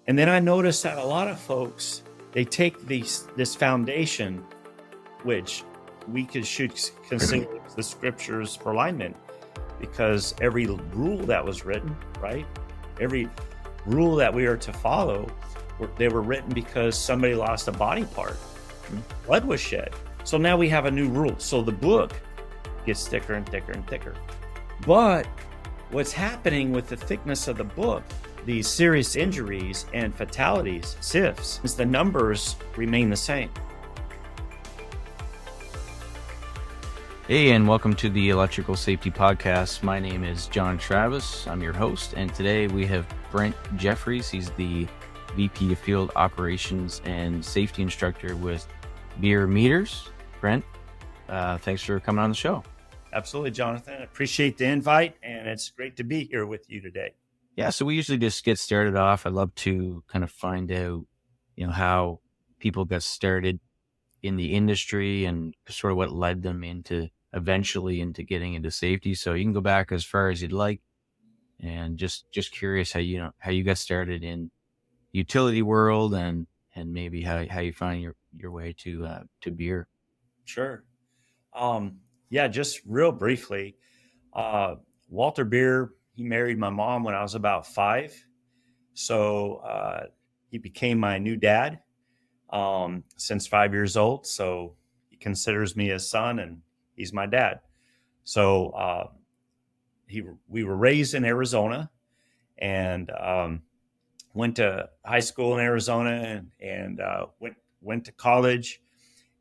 And then I noticed that a lot of folks, they take this foundation, which should consider the scriptures for alignment, because every rule that was written, right? Every rule that we are to follow, they were written because somebody lost a body part. Blood was shed. So now we have a new rule. So the book gets thicker and thicker and thicker. But what's happening with the thickness of the book, these serious injuries and fatalities, SIFs, is the numbers remain the same. Hey, and welcome to the Electrical Safety Podcast. My name is John Travis. I'm your host, and today we have Brent Jeffries. He's the VP of Field Operations and Safety Instructor with Bierer Meters. Brent, thanks for coming on the show. Absolutely, Jonathan. I appreciate the invite, and it's great to be here with you today. Yeah, so we usually just get started off. I'd love to kind of find out, how people got started in the industry and sort of what led them eventually into getting into safety. So you can go back as far as you'd like, and just curious how you got started in the utility world and maybe how you find your way to beer. Sure. Yeah, just real briefly, Walter Bierer, he married my mom when I was about 5. So he became my new dad since 5 years old. So he considers me his son, and he's my dad. So we were raised in Arizona, and went to high school in Arizona, and went to college.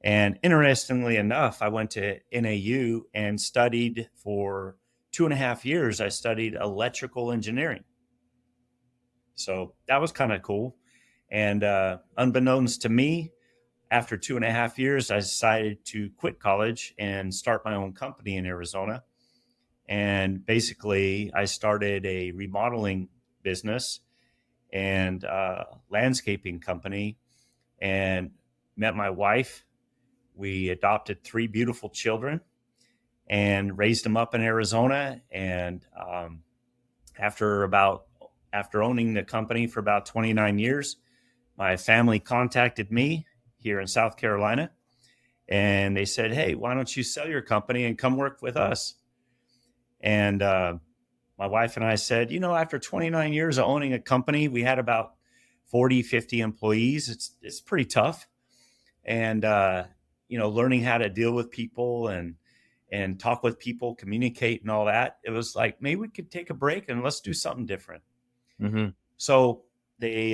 And interestingly enough, I went to NAU and studied for 2.5 years. I studied electrical engineering. So that was kind of cool. And unbeknownst to me, after 2.5 years, I decided to quit college and start my own company in Arizona. And basically, I started a remodeling business and landscaping company, and met my wife. We adopted 3 beautiful children and raised them up in Arizona. And after owning the company for about 29 years, my family contacted me here in South Carolina, and they said, "Hey, why don't you sell your company and come work with us?" And my wife and I said, after 29 years of owning a company, we had about 40, 50 employees. It's pretty tough. And, learning how to deal with people and talk with people, communicate and all that. It was like, maybe we could take a break and let's do something different. Mm-hmm. So they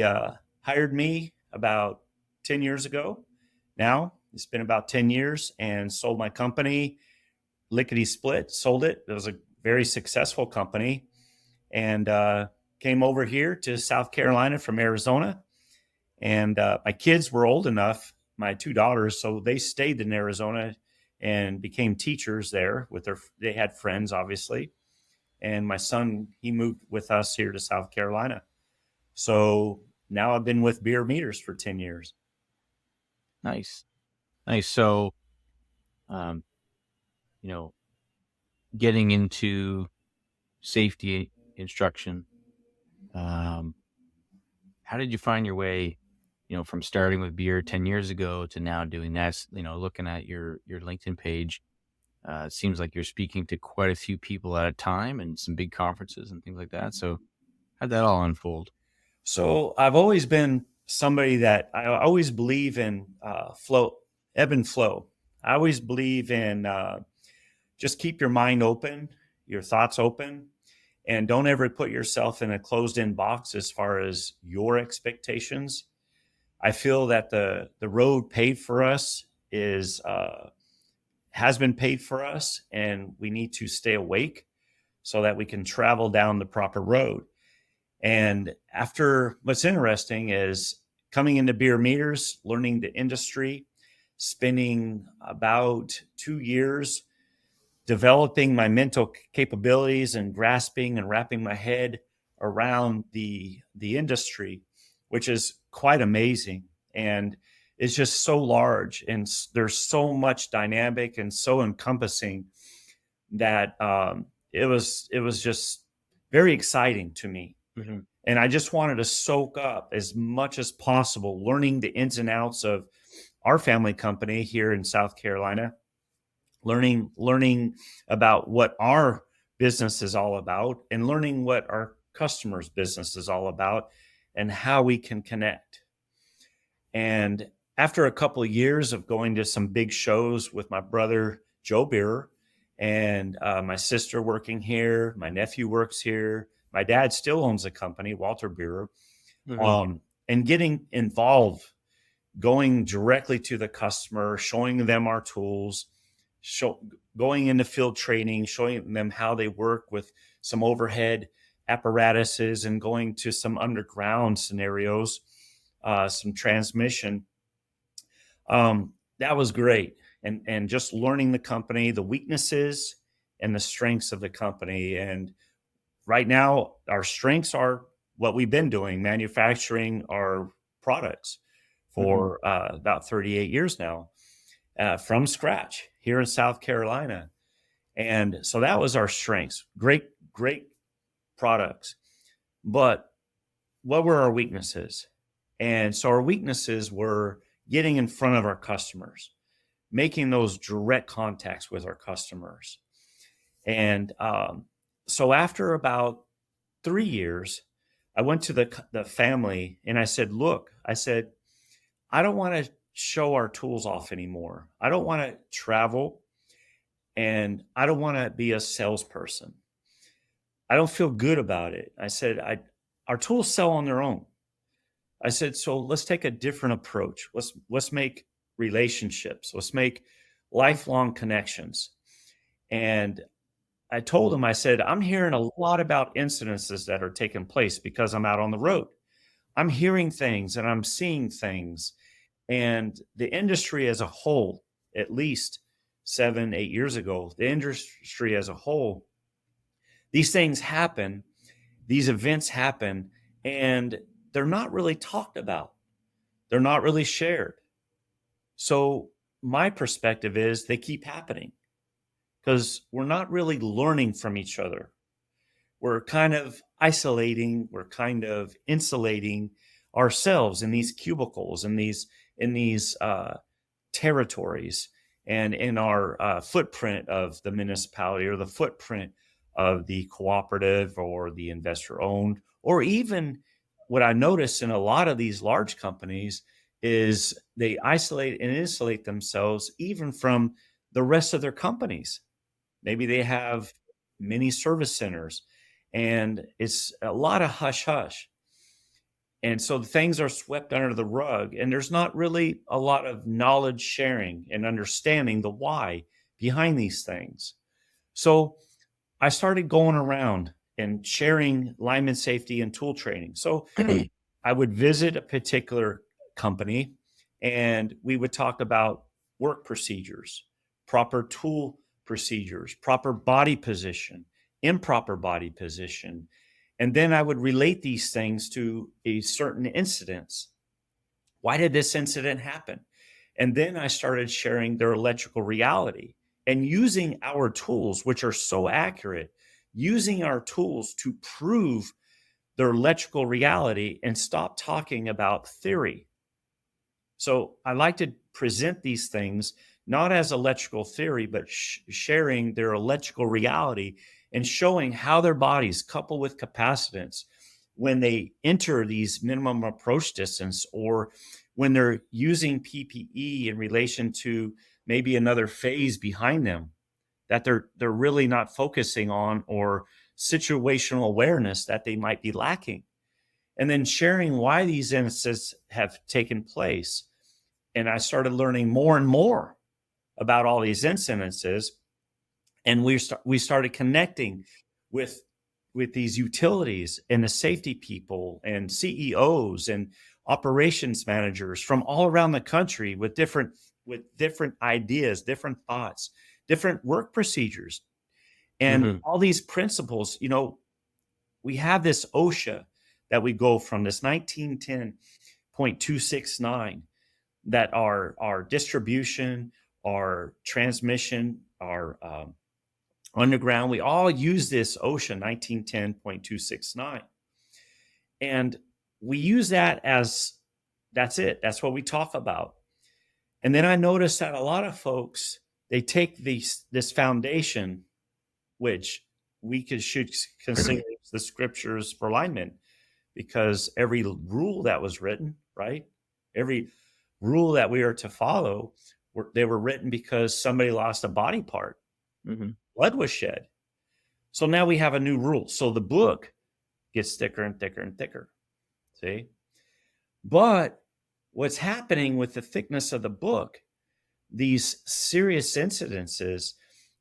hired me about 10 years ago. Now it's been about 10 years, and sold my company, lickety split, sold it. It was a very successful company, and came over here to South Carolina from Arizona. And my kids were old enough, my 2 daughters, so they stayed in Arizona and became teachers there they had friends, obviously. And my son, he moved with us here to South Carolina. So now I've been with Bierer Meters for 10 years. Nice. So, getting into safety instruction, how did you find your way, from starting with beer 10 years ago to now doing that? Looking at your LinkedIn page, it seems like you're speaking to quite a few people at a time and some big conferences and things like that. So how'd that all unfold? So I've always been somebody that I always believe in ebb and flow. I always believe in just keep your mind open, your thoughts open, and don't ever put yourself in a closed-in box as far as your expectations. I feel that the road paid for us has been paid for us, and we need to stay awake so that we can travel down the proper road. And what's interesting is coming into Bierer Meters, learning the industry, spending about 2 years developing my mental capabilities and grasping and wrapping my head around the industry, which is quite amazing. And it's just so large, and there's so much dynamic and so encompassing that it was just very exciting to me. Mm-hmm. And I just wanted to soak up as much as possible, learning the ins and outs of our family company here in South Carolina, learning about what our business is all about, and learning what our customers' business is all about, and how we can connect. And after a couple of years of going to some big shows with my brother Joe Bierer, and my sister working here, my nephew works here, my dad still owns a company, Walter Bierer, Mm-hmm. and getting involved, going directly to the customer, showing them our tools, going into field training, showing them how they work with some overhead apparatuses, and going to some underground scenarios, some transmission. That was great. And just learning the company, the weaknesses and the strengths of the company. And right now, our strengths are what we've been doing, manufacturing our products Mm-hmm. for about 38 years now, from scratch here in South Carolina. And so that was our strengths. Great products. But what were our weaknesses? And so our weaknesses were getting in front of our customers, making those direct contacts with our customers. And so after about 3 years, I went to the family and I said, look, I said, I don't want to show our tools off anymore. I don't want to travel, and I don't want to be a salesperson. I don't feel good about it. I said, our tools sell on their own. I said, so let's take a different approach. Let's make relationships. Let's make lifelong connections. And I told him, I said, I'm hearing a lot about incidences that are taking place because I'm out on the road. I'm hearing things and I'm seeing things. And the industry as a whole, at least 7, 8 years ago, the industry as a whole, these things happen, these events happen, and they're not really talked about. They're not really shared. So my perspective is they keep happening because we're not really learning from each other. We're kind of isolating, we're kind of insulating ourselves in these cubicles, in these territories, and in our footprint of the municipality, or the footprint of the cooperative or the investor owned, or even what I notice in a lot of these large companies is they isolate and insulate themselves even from the rest of their companies. Maybe they have many service centers, and it's a lot of hush hush. And so things are swept under the rug, and there's not really a lot of knowledge sharing and understanding the why behind these things. So I started going around and sharing lineman safety and tool training. So I would visit a particular company and we would talk about work procedures, proper tool procedures, proper body position, improper body position. And then I would relate these things to a certain incidents. Why did this incident happen? And then I started sharing their electrical reality and using our tools, which are so accurate, using our tools to prove their electrical reality and stop talking about theory. So I like to present these things not as electrical theory, but sharing their electrical reality and showing how their bodies couple with capacitance when they enter these minimum approach distance, or when they're using PPE in relation to maybe another phase behind them that they're really not focusing on, or situational awareness that they might be lacking. And then sharing why these incidents have taken place. And I started learning more and more about all these incidences, and we started connecting with these utilities and the safety people and CEOs and operations managers from all around the country with different ideas, different thoughts, different work procedures, and Mm-hmm. all these principles. We have this OSHA that we go from, this 1910.269, that our distribution, our transmission, our underground, we all use this OSHA 1910.269. And we use that as that's it. That's what we talk about. And then I noticed that a lot of folks, they take this foundation, which should consider the scriptures for alignment, because every rule that was written, right? Every rule that we are to follow, they were written because somebody lost a body part. Mm-hmm. Blood was shed. So now we have a new rule. So the book gets thicker and thicker and thicker. See? But what's happening with the thickness of the book, these serious incidences,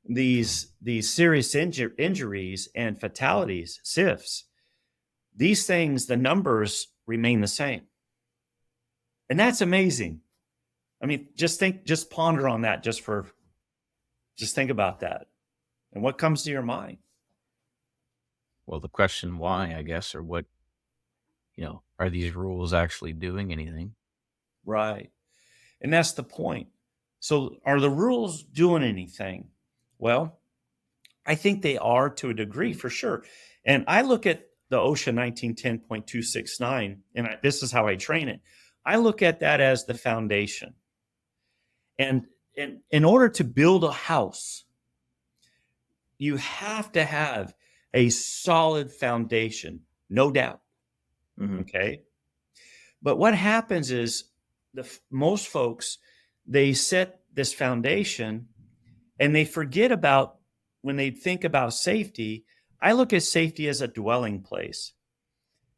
these serious injuries and fatalities, SIFs, these things, the numbers remain the same. And that's amazing. I mean, just ponder on that, just think about that. And what comes to your mind? Well, the question why, I guess, or what, are these rules actually doing anything? Right. And that's the point. So are the rules doing anything? Well, I think they are to a degree, for sure. And I look at the OSHA 1910.269, and this is how I train it. I look at that as the foundation. And in order to build a house, you have to have a solid foundation, no doubt. Mm-hmm. Okay. But what happens is most folks, they set this foundation and they forget about, when they think about safety, I look at safety as a dwelling place.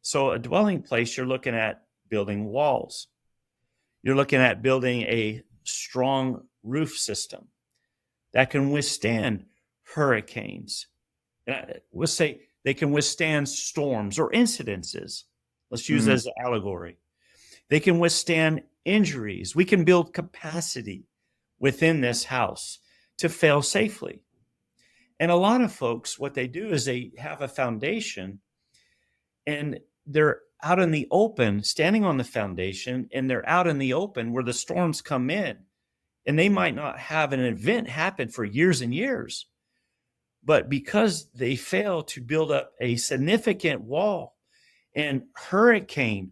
So a dwelling place, you're looking at building walls. You're looking at building a strong roof system that can withstand hurricanes. We'll say they can withstand storms or incidences. Let's use it as an allegory. They can withstand injuries. We can build capacity within this house to fail safely. And a lot of folks, what they do is they have a foundation and they're out in the open, standing on the foundation, and they're out in the open where the storms come in. And they might not have an event happen for years and years. But because they fail to build up a significant wall and hurricane,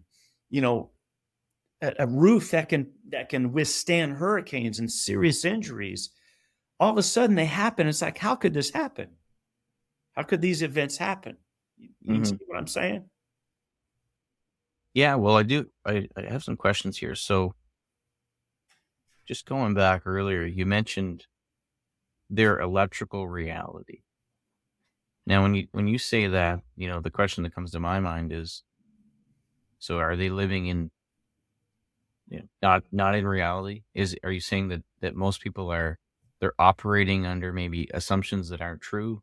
a roof that can withstand hurricanes and serious injuries, all of a sudden they happen. It's like, how could this happen? How could these events happen? You see what I'm saying? Yeah, well, I do. I have some questions here. So just going back earlier, you mentioned their electrical reality. Now, when you say that, the question that comes to my mind is, so are they living in, not in reality? Are you saying that most people they're operating under maybe assumptions that aren't true?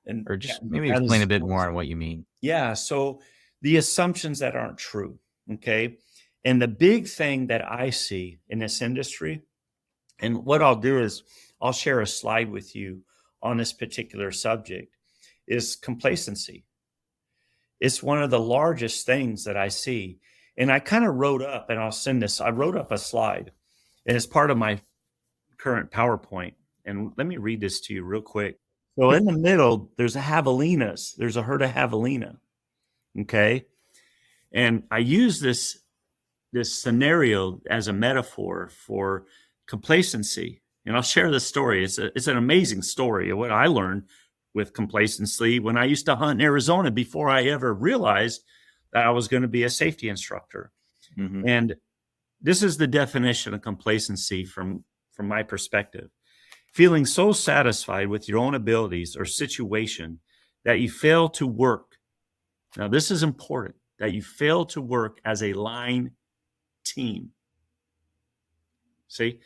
And Or just maybe explain a bit more on what you mean. Yeah. So the assumptions that aren't true. Okay. And the big thing that I see in this industry, and what I'll do is I'll share a slide with you on this particular subject, is complacency. It's one of the largest things that I see. And I kind of wrote up, and I'll send this, I wrote up a slide, and it's part of my current PowerPoint. And let me read this to you real quick. So in the middle, there's a javelinas. There's a herd of javelina. Okay. And I use this scenario as a metaphor for complacency. And I'll share this story. It's an amazing story of what I learned with complacency when I used to hunt in Arizona before I ever realized that I was going to be a safety instructor. Mm-hmm. And this is the definition of complacency from my perspective. Feeling so satisfied with your own abilities or situation that you fail to work. Now, this is important, that you fail to work as a line team. See?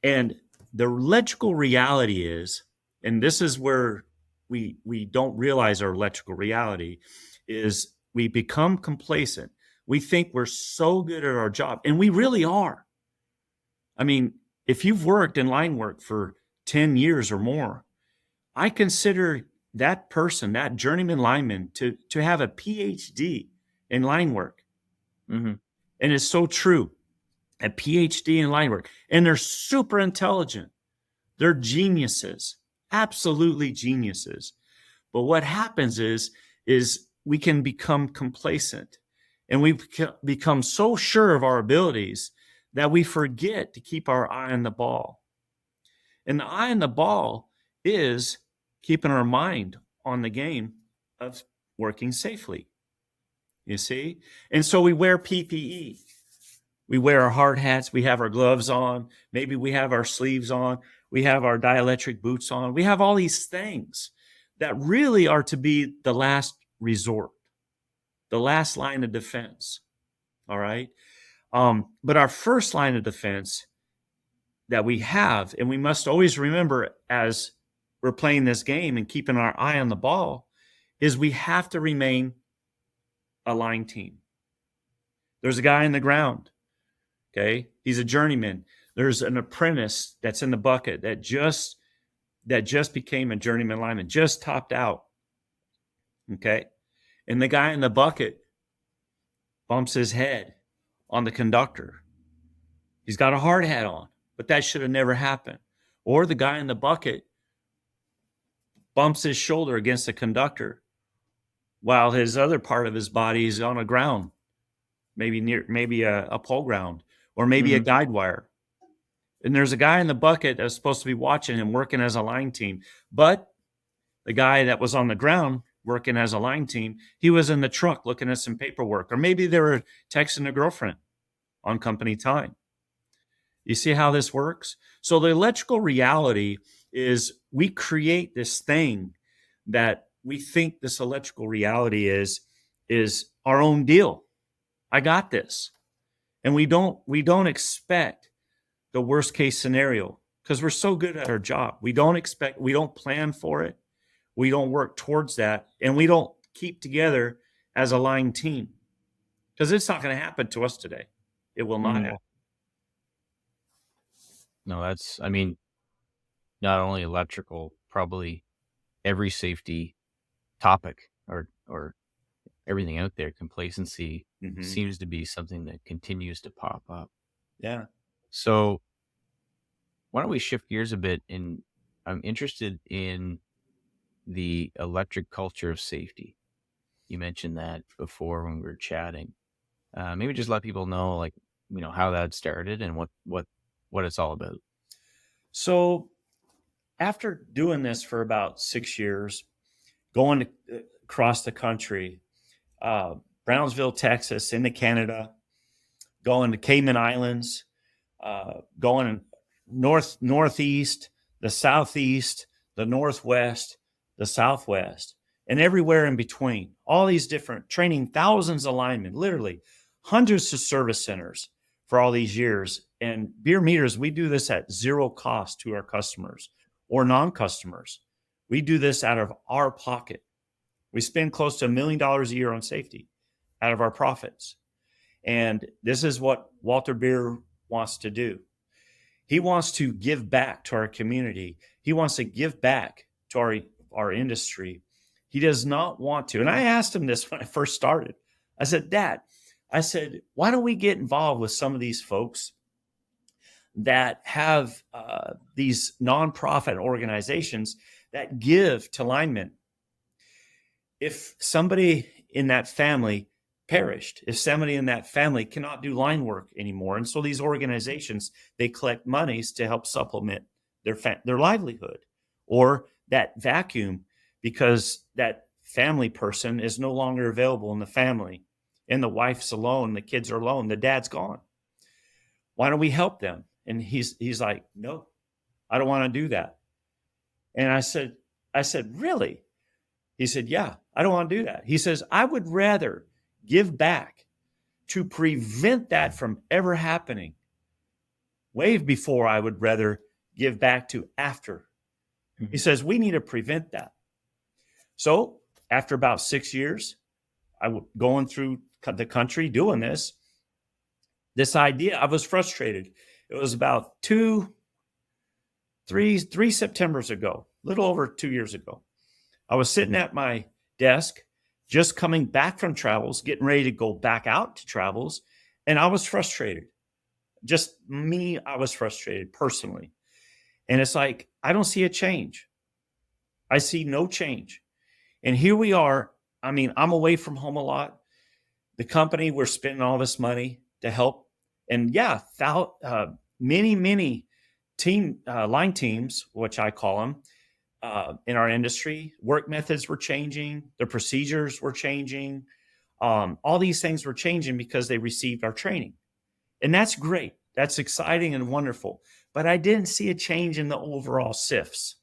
And the electrical reality is, and this is where we don't realize our electrical reality, is we become complacent. We think we're so good at our job, and we really are. I mean, if you've worked in line work for 10 years or more, I consider that person, that journeyman lineman, to have a PhD in line work. Mm-hmm. And it's so true. A PhD in line work. And they're super intelligent. They're geniuses, absolutely geniuses. But what happens is we can become complacent. And we become so sure of our abilities that we forget to keep our eye on the ball. And the eye on the ball is keeping our mind on the game of working safely. You see? And so we wear PPE. We wear our hard hats. We have our gloves on. Maybe we have our sleeves on. We have our dielectric boots on. We have all these things that really are to be the last resort, the last line of defense. All right. But our first line of defense that we have, and we must always remember as we're playing this game and keeping our eye on the ball, is we have to remain a line team. There's a guy in the ground. Okay. He's a journeyman. There's an apprentice that's in the bucket that just became a journeyman lineman, just topped out. Okay. And the guy in the bucket bumps his head on the conductor. He's got a hard hat on, but that should have never happened. Or the guy in the bucket bumps his shoulder against the conductor while his other part of his body is on a ground, maybe a pole ground, or maybe a guide wire. And there's a guy in the bucket that's supposed to be watching him working as a line team. But the guy that was on the ground working as a line team, he was in the truck looking at some paperwork, or maybe they were texting a girlfriend on company time. You see how this works? So the electrical reality is we create this thing that we think this electrical reality is our own deal. I got this. And we don't expect the worst case scenario because we're so good at our job. We don't plan for it. We don't work towards that. And we don't keep together as a line team because it's not going to happen to us today. It will not happen. No, not only electrical, probably every safety topic or everything out there, complacency seems to be something that continues to pop up. Yeah. So why don't we shift gears a bit? And I'm interested in the electric culture of safety. You mentioned that before when we were chatting. Maybe just let people know, how that started and what it's all about. So after doing this for about 6 years, going across the country, Brownsville, Texas, into Canada, going to Cayman Islands, going northeast, the southeast, the northwest, the southwest, and everywhere in between. All these different training, thousands of linemen, literally hundreds of service centers for all these years. And Bierer Meters, we do this at zero cost to our customers or non-customers. We do this out of our pocket. We spend close to $1 million a year on safety out of our profits. And this is what Walter Bierer wants to do. He wants to give back to our community. He wants to give back to our industry. He does not want to. And I asked him this when I first started. I said, Dad, why don't we get involved with some of these folks that have these nonprofit organizations that give to linemen? If somebody in that family perished, if somebody in that family cannot do line work anymore, and so these organizations, they collect monies to help supplement their livelihood, or that vacuum because that family person is no longer available in the family, and the wife's alone, the kids are alone, the dad's gone. Why don't we help them? And he's like, no, I don't want to do that. And I said, really? He said, yeah, I don't want to do that. He says, I would rather give back to prevent that from ever happening. Way before I would rather give back to after. He says, we need to prevent that. So after about 6 years, I was going through the country doing this idea, I was frustrated. It was about three Septembers ago, a little over 2 years ago. I was sitting at my desk, just coming back from travels, getting ready to go back out to travels, and I was frustrated. Just me, I was frustrated personally. And it's like, I don't see a change. I see no change. And here we are. I'm away from home a lot. the company, we're spending all this money to help. And yeah, many line teams, which I call them, in our industry, work methods were changing, the procedures were changing. All these things were changing because they received our training. And that's great. That's exciting and wonderful. But I didn't see a change in the overall SIFs.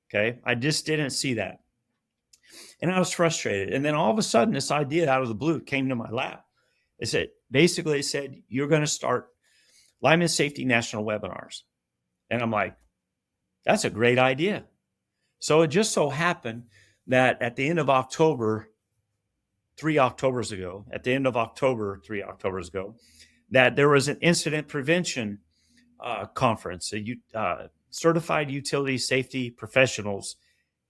Okay. I just didn't see that. And I was frustrated. And then all of a sudden, this idea out of the blue came to my lap. It said, you're going to start lineman safety national webinars. And I'm like, that's a great idea. So it just so happened that at the end of October, 3 Octobers ago, that there was an incident prevention conference, a certified utility safety professionals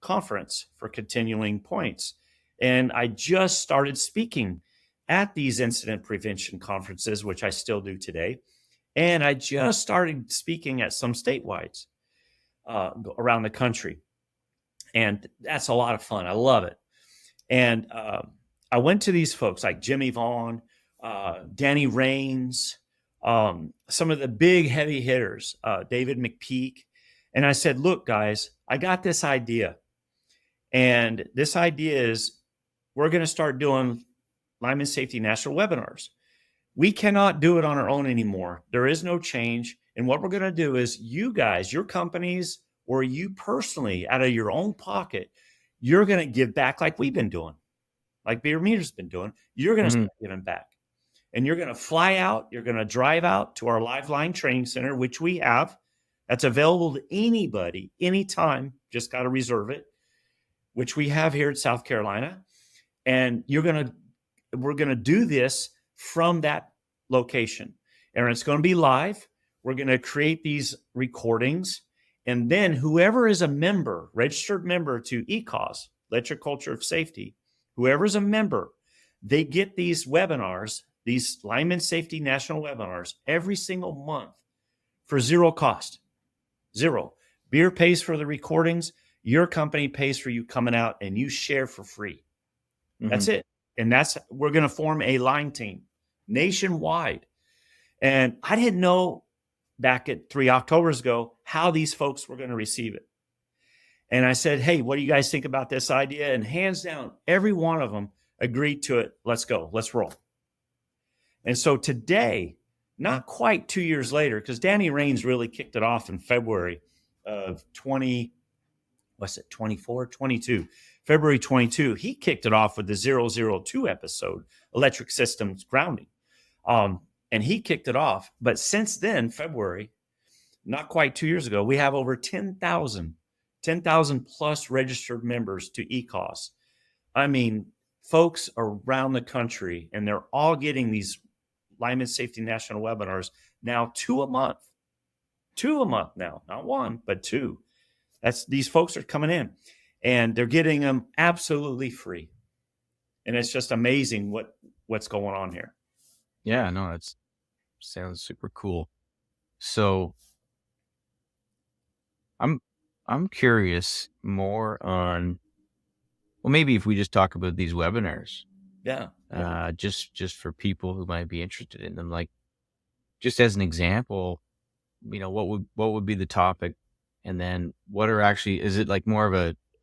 conference for continuing points. And I just started speaking at these incident prevention conferences, which I still do today. And I just started speaking at some statewide around the country. And that's a lot of fun. I love it. And I went to these folks like Jimmy Vaughn, Danny Rains, some of the big heavy hitters, David McPeak. And I said, look, guys, I got this idea. And this idea is we're going to start doing lineman safety national webinars. We cannot do it on our own anymore. There is no change. And what we're going to do is you guys, your companies, or you personally, out of your own pocket, you're going to give back like we've been doing, like Bierer Meters has been doing. You're going to start giving back. And you're going to fly out. You're going to drive out to our live line training center, which we have. That's available to anybody, anytime. Just got to reserve it, which we have here in South Carolina. And we're going to do this from that location. And it's going to be live. We're going to create these recordings. And then whoever is a member, registered member to ECOS, Electric Culture of Safety, whoever is a member, they get these webinars, these lineman safety national webinars every single month for zero cost. Zero. Bierer pays for the recordings. Your company pays for you coming out and you share for free. That's it. And we're going to form a line team nationwide. And I didn't know back at 3 Octobers ago how these folks were going to receive it. And I said, hey, what do you guys think about this idea? And hands down, every one of them agreed to it. Let's go. Let's roll. And so today, not quite 2 years later, because Danny Rains really kicked it off in February of 22. February 22, he kicked it off with the 002 episode, Electric Systems Grounding. And he kicked it off. But since then, February, not quite 2 years ago, we have over 10,000 plus registered members to ECOS. I mean, folks around the country, and they're all getting these lineman safety national webinars now, 2 a month. 2 a month now, not one, but 2. These folks are coming in and they're getting them absolutely free. And it's just amazing what's going on here. Yeah, no, that sounds super cool. So I'm curious more on, well, maybe if we just talk about these webinars. Yeah. Just for people who might be interested in them, like just as an example, what would be the topic, and then is it like more of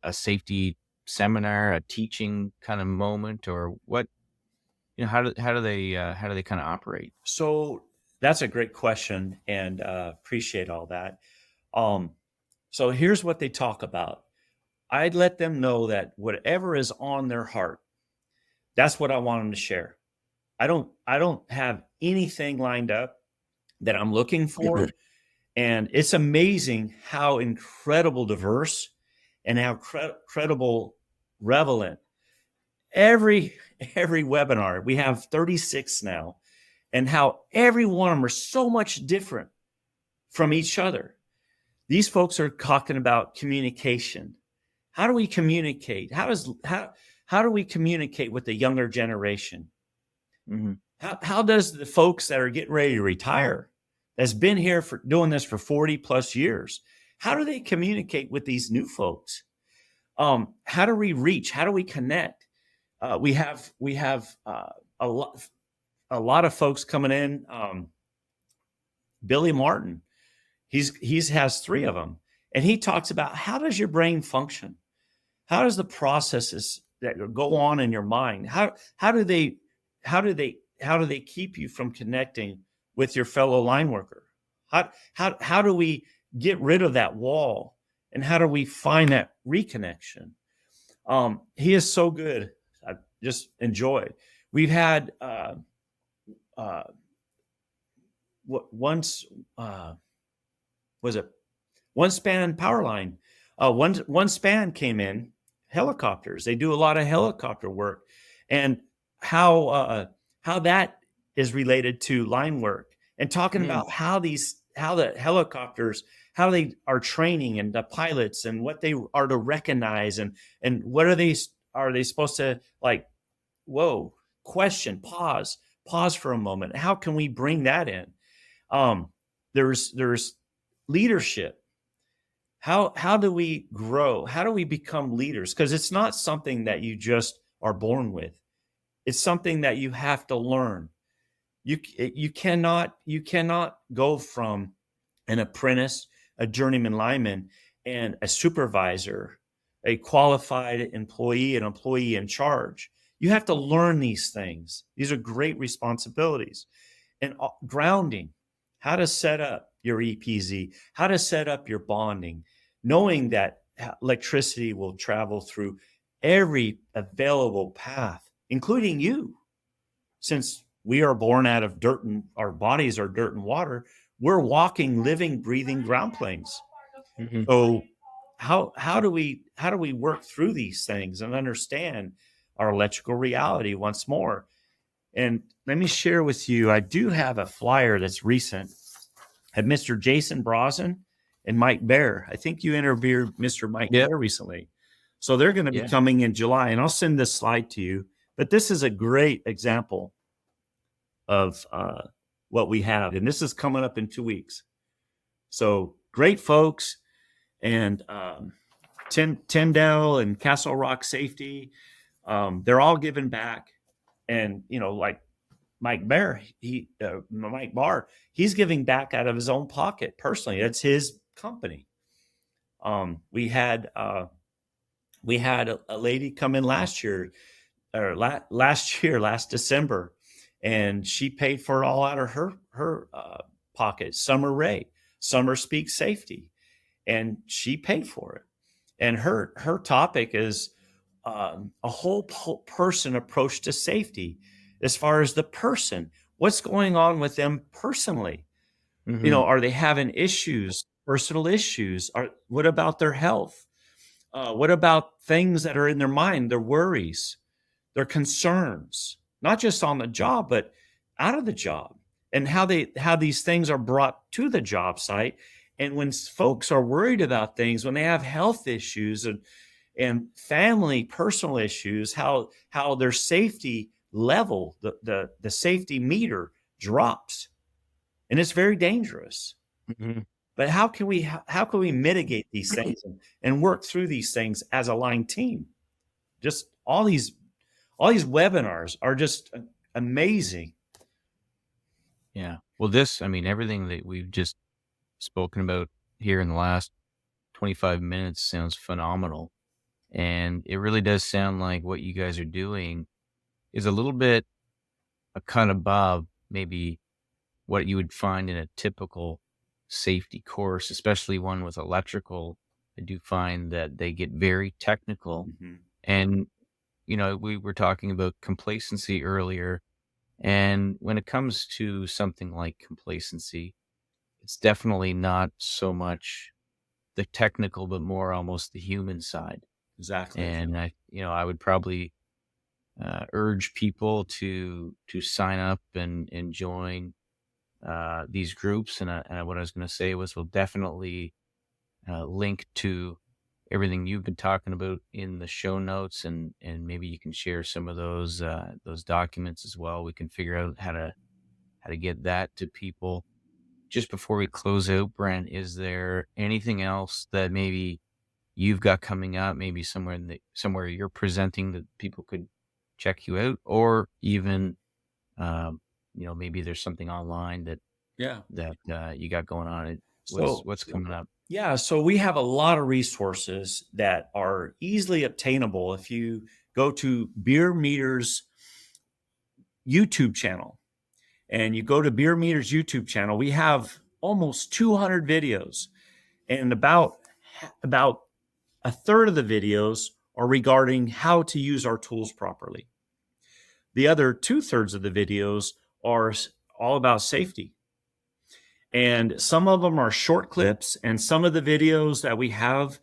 a safety seminar, a teaching kind of moment, or what? How do they kind of operate? So that's a great question, and appreciate all that. So here's what they talk about. I'd let them know that whatever is on their heart, that's what I want them to share. I don't have anything lined up that I'm looking for. And it's amazing how incredible diverse and how credible relevant every webinar. We have 36 now, and how every one of them are so much different from each other. These folks are talking about communication. How do we communicate? How do we communicate with the younger generation? How does the folks that are getting ready to retire, that's been here for doing this for 40 plus years, how do they communicate with these new folks? How do we reach? How do we connect? we have a lot of folks coming in. Billy Martin, he's has three of them, and he talks about how does your brain function? How does the processes that go on in your mind? How do they how do they keep you from connecting with your fellow line worker? How do we get rid of that wall, and how do we find that reconnection? He is so good. I just enjoyed. We've had uh, once was it one span power line. One span came in helicopters. They do a lot of helicopter work, and how how that is related to line work, and talking about how the helicopters, how they are training, and the pilots, and what they are to recognize, and what are they supposed to, like, whoa, question, pause for a moment. How can we bring that in? um there's leadership. How do we grow? How do we become leaders? Because it's not something that you just are born with. It's something that you have to learn. You cannot go from an apprentice, a journeyman lineman, and a supervisor, a qualified employee, an employee in charge. You have to learn these things. These are great responsibilities. And grounding, how to set up your EPZ, how to set up your bonding, knowing that electricity will travel through every available path, including you. Since we are born out of dirt and our bodies are dirt and water, we're walking, living, breathing ground planes. Mm-hmm. So how do we work through these things and understand our electrical reality once more? And let me share with you, I do have a flyer that's recent. Had Mr. Jason Brosnan and Mike Bear. I think you interviewed Mr. Mike Yep. Bear recently. So they're going to be Yeah. coming in July, and I'll send this slide to you. But this is a great example of what we have. And this is coming up in 2 weeks. So great folks. And Tyndale and Castle Rock Safety, they're all giving back. And, like Mike Barr, Mike Barr, he's giving back out of his own pocket personally. That's his company. We had a lady come in last year, or last December, and she paid for it all out of her pocket. Summer Ray, Summer Speak Safety, and she paid for it. And her topic is a whole person approach to safety, as far as the person, what's going on with them personally. Mm-hmm. Are they having issues, personal issues? What about their health? What about things that are in their mind, their worries, their concerns, not just on the job, but out of the job, and how these things are brought to the job site. And when folks are worried about things, when they have health issues and family, personal issues, how their safety level, the safety meter drops, and it's very dangerous. Mm-hmm. But how can we mitigate these things and work through these things as a line team? Just all these webinars are just amazing. Yeah. Well, everything that we've just spoken about here in the last 25 minutes sounds phenomenal. And it really does sound like what you guys are doing is a little bit a cut above maybe what you would find in a typical safety course, especially one with electrical. I do find that they get very technical. Mm-hmm. And, we were talking about complacency earlier. And when it comes to something like complacency, it's definitely not so much the technical, but more almost the human side. Exactly. And I would probably urge people to sign up and join these groups. And what I was going to say was, we'll definitely link to everything you've been talking about in the show notes, and maybe you can share some of those documents as well. We can figure out how to get that to people. Just before we close out, Brent, is there anything else that maybe you've got coming up, maybe somewhere you're presenting that people could check you out, or even, maybe there's something online that Yeah. you got going on. So, What's coming up? yeah, so we have a lot of resources that are easily obtainable if you go to Beer Meters YouTube channel and you go to Beer Meters YouTube channel. We have almost 200 videos, and about a third of the videos are regarding how to use our tools properly. The other 2/3 of the videos are all about safety. And some of them are short clips, and some of the videos that we have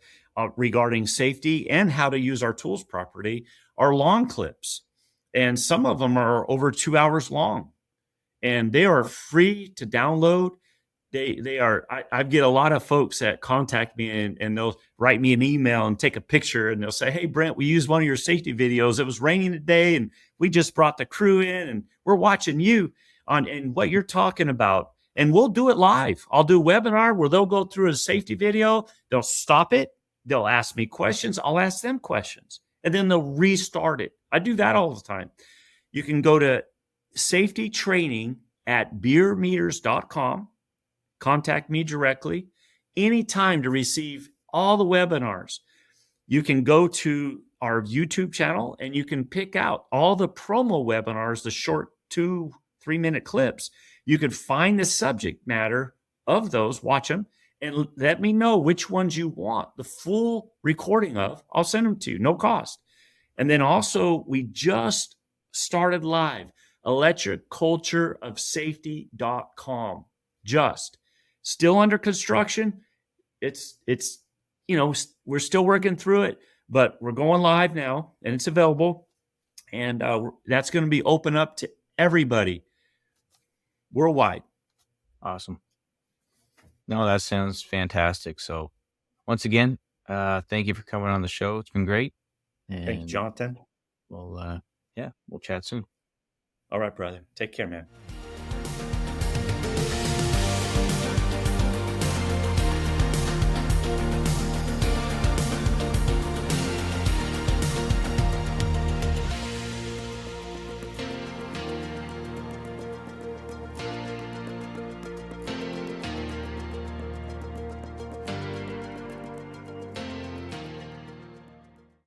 regarding safety and how to use our tools properly are long clips. And some of them are over 2 hours long, and they are free to download. They are. I get a lot of folks that contact me, and they'll write me an email and take a picture, and they'll say, "Hey, Brent, we used one of your safety videos. It was raining today, and we just brought the crew in, and we're watching you on and what you're talking about." And we'll do it live. I'll do a webinar where they'll go through a safety video. They'll stop it. They'll ask me questions. I'll ask them questions, and then they'll restart it. I do that all the time. You can go to safety training at beermeters.com. Contact me directly anytime to receive all the webinars. You can go to our YouTube channel and you can pick out all the promo webinars, the short 2-3 minute clips. You can find the subject matter of those, watch them, and let me know which ones you want the full recording of. I'll send them to you, no cost. And then also, we just started live, electriccultureofsafety.com. Just still under construction. It's we're still working through it, but we're going live now, and it's available, and that's going to be open up to everybody worldwide. Awesome. No, that sounds fantastic. So once again, thank you for coming on the show. It's been great. Thank you, Jonathan. We'll chat soon. All right, brother. Take care, man.